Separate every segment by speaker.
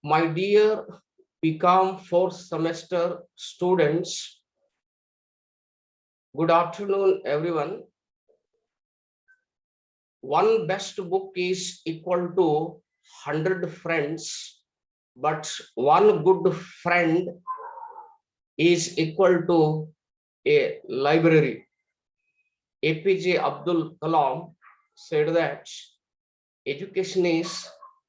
Speaker 1: My dear BCom fourth semester students, good afternoon, everyone. One best book is equal to 100 friends, but one good friend is equal to a library. APJ Abdul Kalam said that education is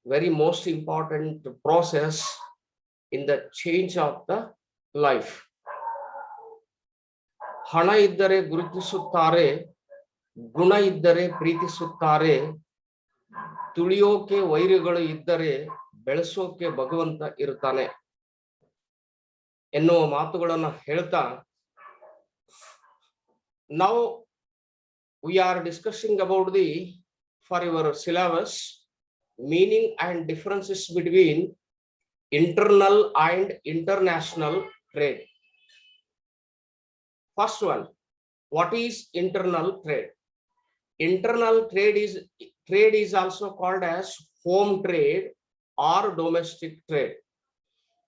Speaker 1: very most important process in the change of the life. ಹಣ ಇದ್ದರೆ ಗುರುತಿಸುತ್ತಾರೆ, ಗುಣ ಇದ್ದರೆ ಪ್ರೀತಿಸುತ್ತಾರೆ, ತುಳಿಯೋಕೆ ವೈರಿಗಳು ಇದ್ದರೆ ಬೆಳೆಸೋಕೆ ಭಗವಂತ ಇರ್ತಾನೆ ಎನ್ನುವ ಮಾತುಗಳನ್ನು ಹೇಳ್ತಾ, now we are discussing about the for your syllabus meaning and differences between internal and international trade. First one, what is internal trade? Internal trade is also called as home trade or domestic trade.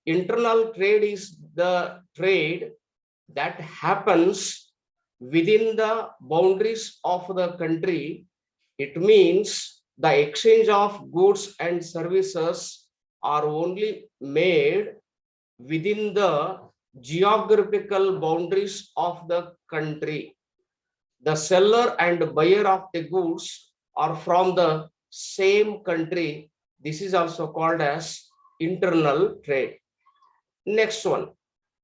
Speaker 1: Internal trade is the trade that happens within the boundaries of the country. It means the exchange of goods and services are only made within the geographical boundaries of the country. The seller and buyer of the goods are from the same country. This is also called as internal trade. Next one,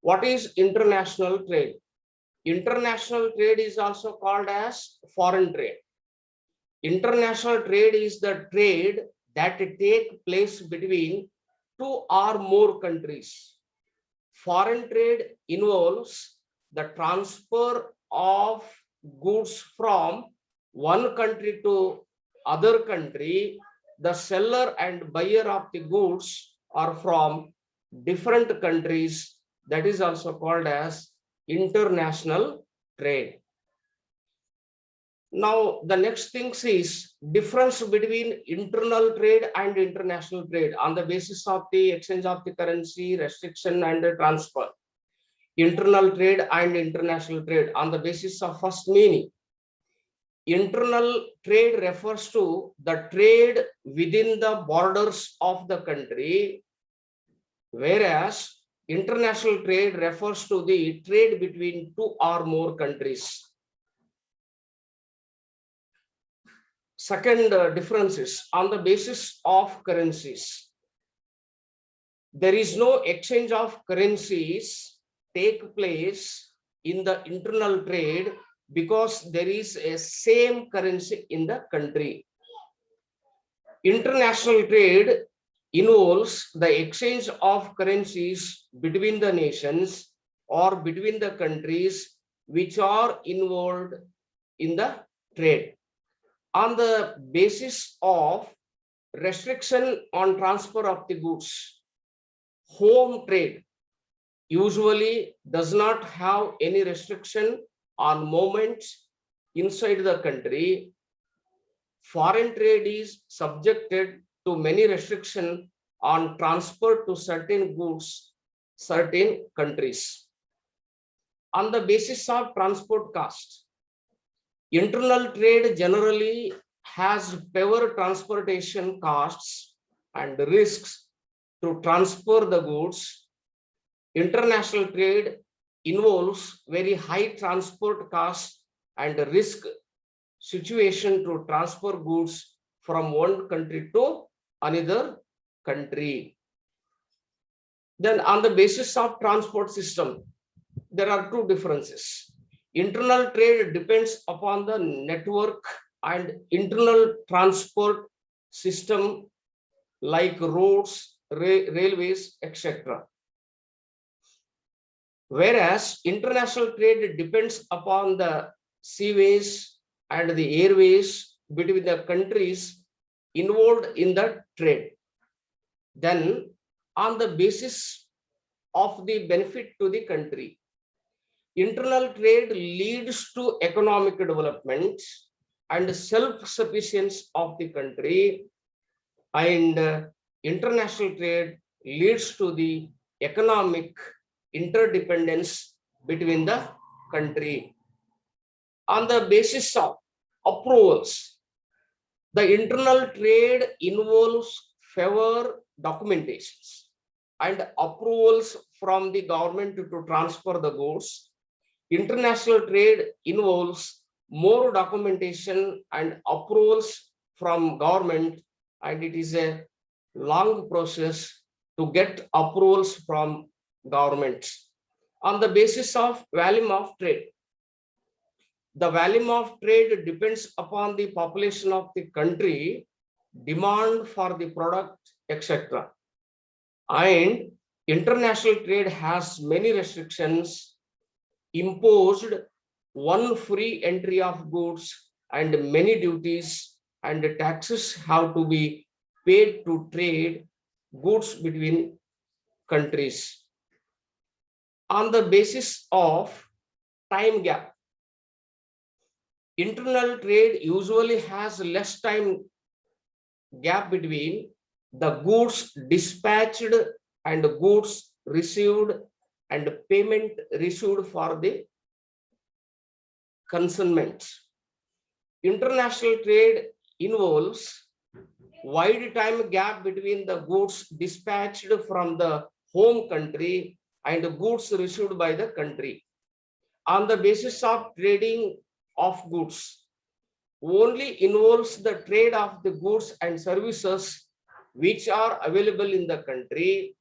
Speaker 1: what is international trade? International trade is also called as foreign trade. International trade is the trade that take place between two or more countries. Foreign trade involves the transfer of goods from one country to other country. The seller and buyer of the goods are from different countries. That is also called as international trade. Now the next thing is difference between internal trade and international trade on the basis of the exchange of the currency, restriction and the transfer. Internal trade and international trade on the basis of first meaning. Internal trade refers to the trade within the borders of the country, whereas international trade refers to the trade between two or more countries. Second difference is on the basis of currencies. There is no exchange of currencies take place in the internal trade because there is a same currency in the country. International trade involves the exchange of currencies between the nations or between the countries which are involved in the trade. On the basis of restriction on transfer of the goods, home trade usually does not have any restriction on movements inside the country. Foreign trade is subjected to many restrictions on transfer to certain goods, certain countries. On the basis of transport cost, internal trade generally has fewer transportation costs and risks to transfer the goods. International trade involves very high transport costs and risk situation to transfer goods from one country to another country. Then on the basis of transport system, there are two differences. Internal trade depends upon the network and internal transport system like roads, railways, etc. Whereas international trade depends upon the seaways and the airways between the countries involved in the trade. Then on the basis of the benefit to the country, internal trade leads to economic development and self-sufficiency of the country, and international trade leads to the economic interdependence between the country. On the basis of approvals, the internal trade involves favor documentations and approvals from the government to transfer the goods. International trade involves more documentation and approvals from government, and it is a long process to get approvals from governments. On the basis of volume of trade, the volume of trade depends upon the population of the country, demand for the product, etc. And international trade has many restrictions imposed, one free entry of goods and many duties and taxes have to be paid to trade goods between countries. On the basis of time gap, internal trade usually has less time gap between the goods dispatched and goods received and payment received for the consignment. International trade involves wide time gap between the goods dispatched from the home country and the goods received by the country. On the basis of trading of goods, only involves the trade of the goods and services which are available in the country,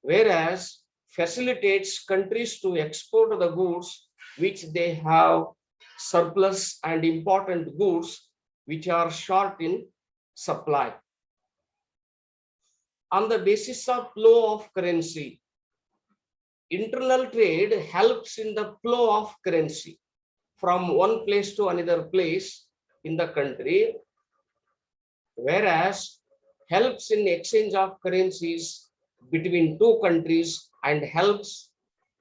Speaker 1: whereas facilitates countries to export the goods which they have surplus and important goods which are short in supply. On the basis of flow of currency, internal trade helps in the flow of currency from one place to another place in the country, whereas helps in exchange of currencies between two countries and helps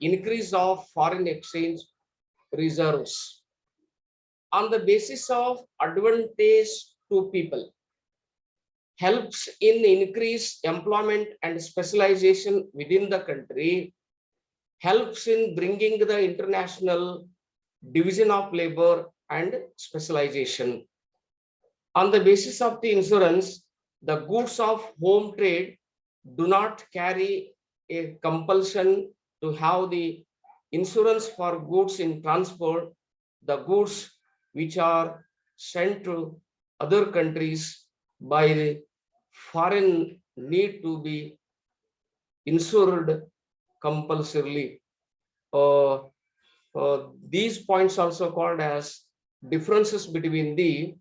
Speaker 1: increase of foreign exchange reserves. On the basis of advantage to people, helps in increase employment and specialization within the country, helps in bringing the international division of labor and specialization. On the basis of the insurance, the goods of home trade do not carry a compulsion to have the insurance for goods in transport. The goods which are sent to other countries by the foreign need to be insured compulsorily. These points also called as differences between the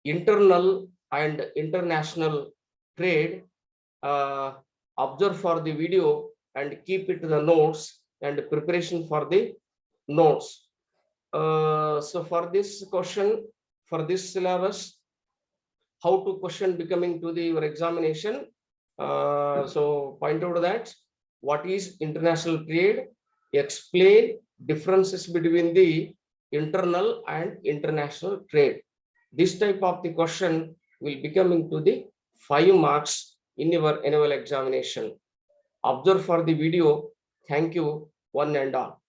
Speaker 1: internal and international trade. Observe for the video and keep it to the notes and preparation for the notes. So for this question, for this syllabus, how to question becoming to the your examination. So point out that what is international trade, explain differences between the internal and international trade. This type of the question will be coming to the 5 marks in your annual examination. Observe for the video. Thank you, one and all.